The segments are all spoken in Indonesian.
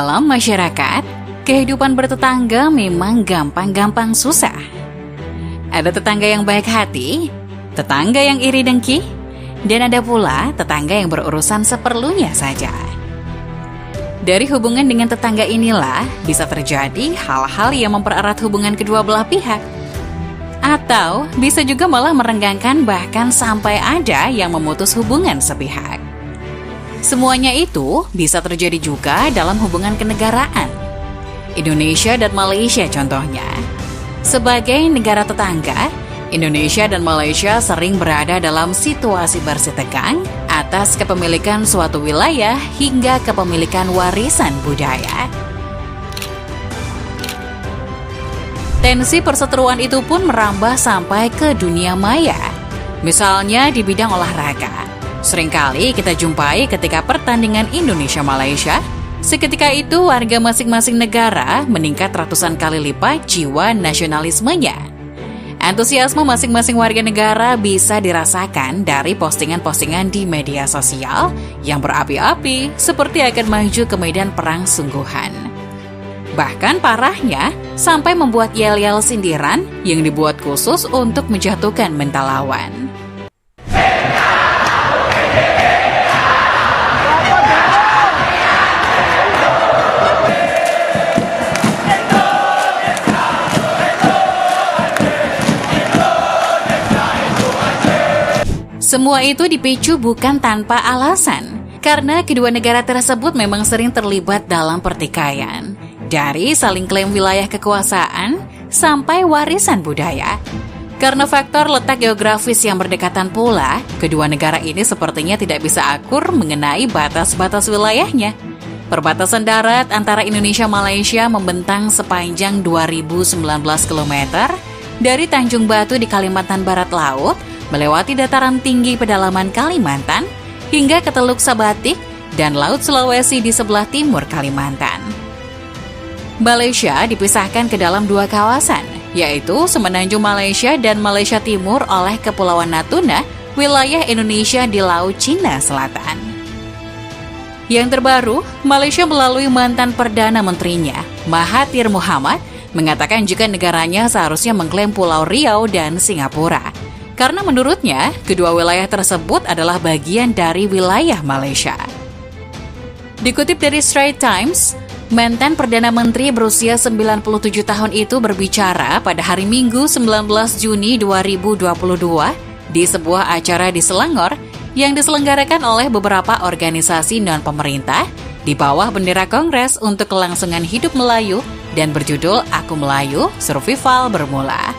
Dalam masyarakat, kehidupan bertetangga memang gampang-gampang susah. Ada tetangga yang baik hati, tetangga yang iri dengki, dan ada pula tetangga yang berurusan seperlunya saja. Dari hubungan dengan tetangga inilah bisa terjadi hal-hal yang mempererat hubungan kedua belah pihak. Atau bisa juga malah merenggangkan, bahkan sampai ada yang memutus hubungan sepihak. Semuanya itu bisa terjadi juga dalam hubungan kenegaraan. Indonesia dan Malaysia contohnya. Sebagai negara tetangga, Indonesia dan Malaysia sering berada dalam situasi bersitegang atas kepemilikan suatu wilayah hingga kepemilikan warisan budaya. Tensi perseteruan itu pun merambah sampai ke dunia maya. Misalnya di bidang olahraga. Seringkali kita jumpai ketika pertandingan Indonesia-Malaysia, seketika itu warga masing-masing negara meningkat ratusan kali lipat jiwa nasionalismenya. Antusiasme masing-masing warga negara bisa dirasakan dari postingan-postingan di media sosial yang berapi-api seperti akan maju ke medan perang sungguhan. Bahkan parahnya, sampai membuat yel-yel sindiran yang dibuat khusus untuk menjatuhkan mental lawan. Semua itu dipicu bukan tanpa alasan, karena kedua negara tersebut memang sering terlibat dalam pertikaian. Dari saling klaim wilayah kekuasaan sampai warisan budaya. Karena faktor letak geografis yang berdekatan pula, kedua negara ini sepertinya tidak bisa akur mengenai batas-batas wilayahnya. Perbatasan darat antara Indonesia-Malaysia membentang sepanjang 2019 km dari Tanjung Batu di Kalimantan Barat Laut, melewati dataran tinggi pedalaman Kalimantan, hingga ke Teluk Sabatik dan Laut Sulawesi di sebelah timur Kalimantan. Malaysia dipisahkan ke dalam dua kawasan, yaitu Semenanjung Malaysia dan Malaysia Timur oleh Kepulauan Natuna, wilayah Indonesia di Laut Cina Selatan. Yang terbaru, Malaysia melalui mantan Perdana Menterinya, Mahathir Mohamad, mengatakan jika negaranya seharusnya mengklaim Pulau Riau dan Singapura. Karena menurutnya, kedua wilayah tersebut adalah bagian dari wilayah Malaysia. Dikutip dari Straits Times, mantan Perdana Menteri berusia 97 tahun itu berbicara pada hari Minggu 19 Juni 2022 di sebuah acara di Selangor yang diselenggarakan oleh beberapa organisasi non-pemerintah di bawah bendera Kongres untuk Kelangsungan Hidup Melayu dan berjudul Aku Melayu, Survival Bermula.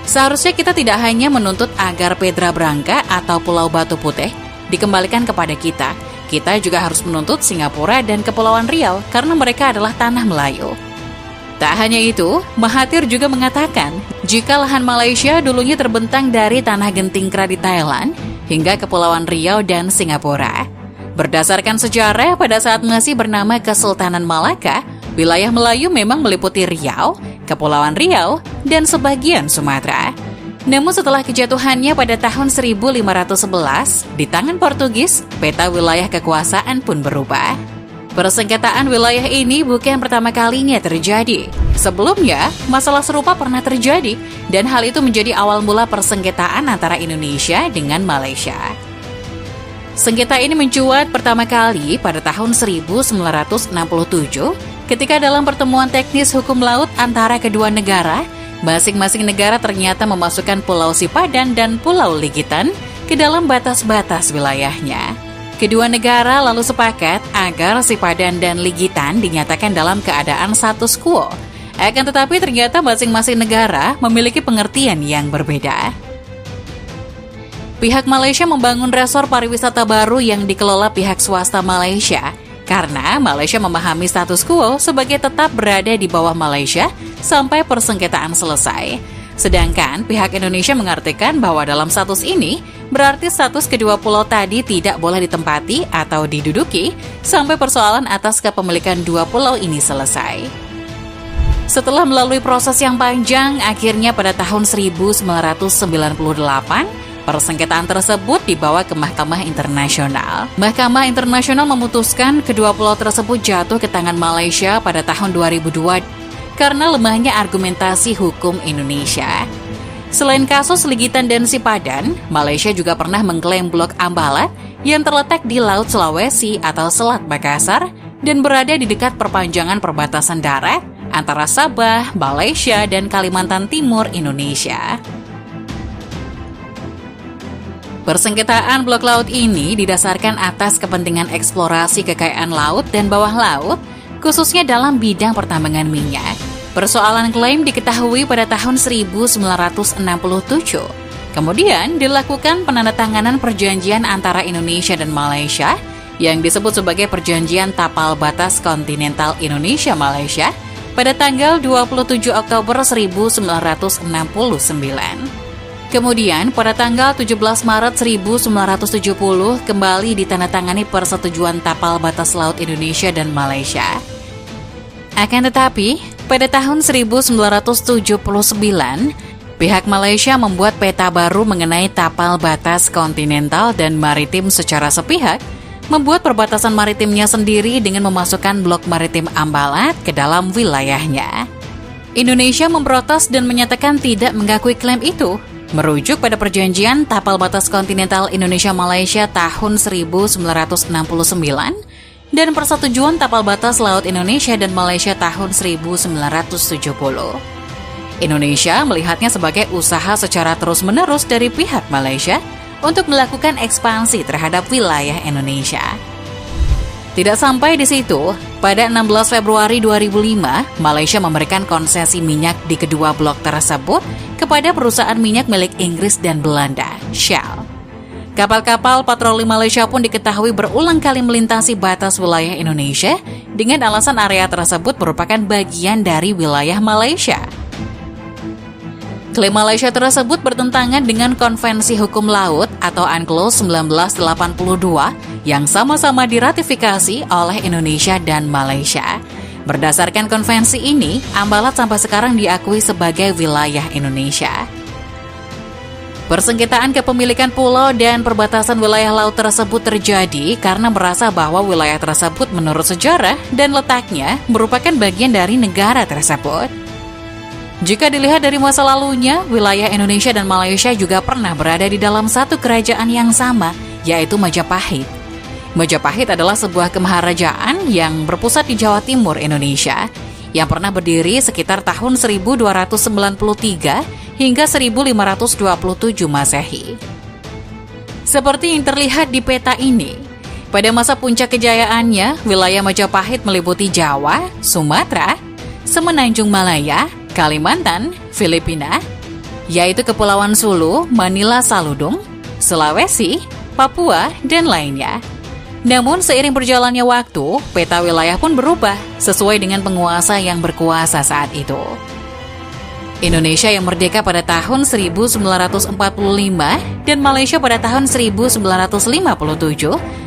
Seharusnya kita tidak hanya menuntut agar Pedra Branca atau Pulau Batu Putih dikembalikan kepada kita. Kita juga harus menuntut Singapura dan Kepulauan Riau karena mereka adalah tanah Melayu. Tak hanya itu, Mahathir juga mengatakan jika lahan Malaysia dulunya terbentang dari Tanah Gentingkra di Thailand hingga Kepulauan Riau dan Singapura. Berdasarkan sejarah, pada saat masih bernama Kesultanan Malaka, wilayah Melayu memang meliputi Riau, Kepulauan Riau, dan sebagian Sumatera. Namun setelah kejatuhannya pada tahun 1511, di tangan Portugis, peta wilayah kekuasaan pun berubah. Persengketaan wilayah ini bukan pertama kalinya terjadi. Sebelumnya, masalah serupa pernah terjadi, dan hal itu menjadi awal mula persengketaan antara Indonesia dengan Malaysia. Sengketa ini mencuat pertama kali pada tahun 1967 ketika dalam pertemuan teknis hukum laut antara kedua negara, masing-masing negara ternyata memasukkan Pulau Sipadan dan Pulau Ligitan ke dalam batas-batas wilayahnya. Kedua negara lalu sepakat agar Sipadan dan Ligitan dinyatakan dalam keadaan status quo. Akan tetapi ternyata masing-masing negara memiliki pengertian yang berbeda. Pihak Malaysia membangun resor pariwisata baru yang dikelola pihak swasta Malaysia karena Malaysia memahami status quo sebagai tetap berada di bawah Malaysia sampai persengketaan selesai. Sedangkan pihak Indonesia mengartikan bahwa dalam status ini berarti status kedua pulau tadi tidak boleh ditempati atau diduduki sampai persoalan atas kepemilikan dua pulau ini selesai. Setelah melalui proses yang panjang, akhirnya pada tahun 1998 Persengketaan tersebut dibawa ke Mahkamah Internasional. Mahkamah Internasional memutuskan kedua pulau tersebut jatuh ke tangan Malaysia pada tahun 2002 karena lemahnya argumentasi hukum Indonesia. Selain kasus Ligitan dan Sipadan, Malaysia juga pernah mengklaim Blok Ambalat yang terletak di Laut Sulawesi atau Selat Makassar dan berada di dekat perpanjangan perbatasan darat antara Sabah, Malaysia, dan Kalimantan Timur, Indonesia. Persengketaan blok laut ini didasarkan atas kepentingan eksplorasi kekayaan laut dan bawah laut, khususnya dalam bidang pertambangan minyak. Persoalan klaim diketahui pada tahun 1967. Kemudian dilakukan penandatanganan perjanjian antara Indonesia dan Malaysia yang disebut sebagai Perjanjian Tapal Batas Kontinental Indonesia-Malaysia pada tanggal 27 Oktober 1969. Kemudian, pada tanggal 17 Maret 1970 kembali ditandatangani Persetujuan Tapal Batas Laut Indonesia dan Malaysia. Akan tetapi, pada tahun 1979, pihak Malaysia membuat peta baru mengenai tapal batas kontinental dan maritim secara sepihak, membuat perbatasan maritimnya sendiri dengan memasukkan blok maritim Ambalat ke dalam wilayahnya. Indonesia memprotes dan menyatakan tidak mengakui klaim itu, merujuk pada Perjanjian Tapal Batas Kontinental Indonesia-Malaysia tahun 1969 dan Persetujuan Tapal Batas Laut Indonesia dan Malaysia tahun 1970. Indonesia melihatnya sebagai usaha secara terus-menerus dari pihak Malaysia untuk melakukan ekspansi terhadap wilayah Indonesia. Tidak sampai di situ, pada 16 Februari 2005, Malaysia memberikan konsesi minyak di kedua blok tersebut kepada perusahaan minyak milik Inggris dan Belanda, Shell. Kapal-kapal patroli Malaysia pun diketahui berulang kali melintasi batas wilayah Indonesia dengan alasan area tersebut merupakan bagian dari wilayah Malaysia. Klaim Malaysia tersebut bertentangan dengan Konvensi Hukum Laut atau UNCLOS 1982 yang sama-sama diratifikasi oleh Indonesia dan Malaysia. Berdasarkan konvensi ini, Ambalat sampai sekarang diakui sebagai wilayah Indonesia. Persengketaan kepemilikan pulau dan perbatasan wilayah laut tersebut terjadi karena merasa bahwa wilayah tersebut menurut sejarah dan letaknya merupakan bagian dari negara tersebut. Jika dilihat dari masa lalunya, wilayah Indonesia dan Malaysia juga pernah berada di dalam satu kerajaan yang sama, yaitu Majapahit. Majapahit adalah sebuah kemaharajaan yang berpusat di Jawa Timur, Indonesia, yang pernah berdiri sekitar tahun 1293 hingga 1527 Masehi. Seperti yang terlihat di peta ini, pada masa puncak kejayaannya, wilayah Majapahit meliputi Jawa, Sumatera, Semenanjung Malaya, Kalimantan, Filipina, yaitu Kepulauan Sulu, Manila Saludung, Sulawesi, Papua, dan lainnya. Namun seiring berjalannya waktu, peta wilayah pun berubah sesuai dengan penguasa yang berkuasa saat itu. Indonesia yang merdeka pada tahun 1945 dan Malaysia pada tahun 1957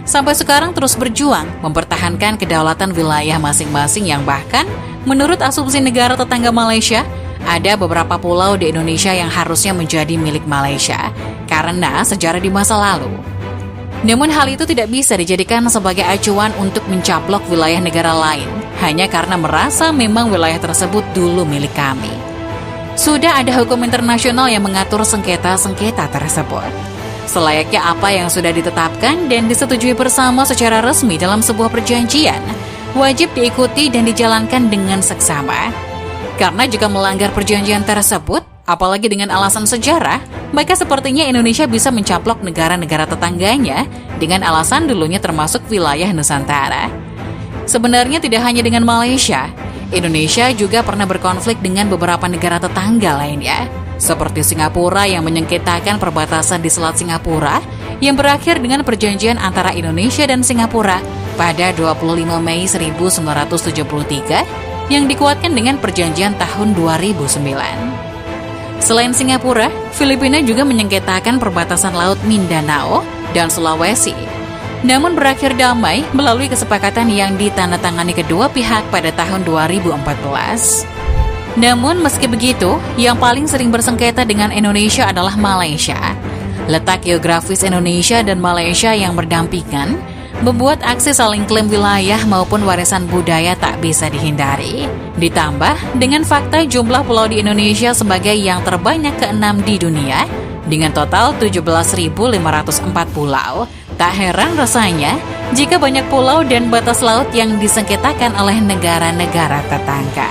sampai sekarang terus berjuang mempertahankan kedaulatan wilayah masing-masing yang bahkan menurut asumsi negara tetangga Malaysia, ada beberapa pulau di Indonesia yang harusnya menjadi milik Malaysia karena sejarah di masa lalu. Namun hal itu tidak bisa dijadikan sebagai acuan untuk mencaplok wilayah negara lain hanya karena merasa memang wilayah tersebut dulu milik kami. Sudah ada hukum internasional yang mengatur sengketa-sengketa tersebut. Selayaknya apa yang sudah ditetapkan dan disetujui bersama secara resmi dalam sebuah perjanjian, wajib diikuti dan dijalankan dengan seksama. Karena jika melanggar perjanjian tersebut, apalagi dengan alasan sejarah, maka sepertinya Indonesia bisa mencaplok negara-negara tetangganya dengan alasan dulunya termasuk wilayah Nusantara. Sebenarnya tidak hanya dengan Malaysia, Indonesia juga pernah berkonflik dengan beberapa negara tetangga lainnya, seperti Singapura yang menyengketakan perbatasan di Selat Singapura yang berakhir dengan perjanjian antara Indonesia dan Singapura pada 25 Mei 1973 yang dikuatkan dengan perjanjian tahun 2009. Selain Singapura, Filipina juga menyengketakan perbatasan Laut Mindanao dan Sulawesi. Namun berakhir damai melalui kesepakatan yang ditandatangani kedua pihak pada tahun 2014. Namun meski begitu, yang paling sering bersengketa dengan Indonesia adalah Malaysia. Letak geografis Indonesia dan Malaysia yang berdampingan membuat aksi saling klaim wilayah maupun warisan budaya tak bisa dihindari. Ditambah dengan fakta jumlah pulau di Indonesia sebagai yang terbanyak ke-6 di dunia, dengan total 17.504 pulau, tak heran rasanya jika banyak pulau dan batas laut yang disengketakan oleh negara-negara tetangga.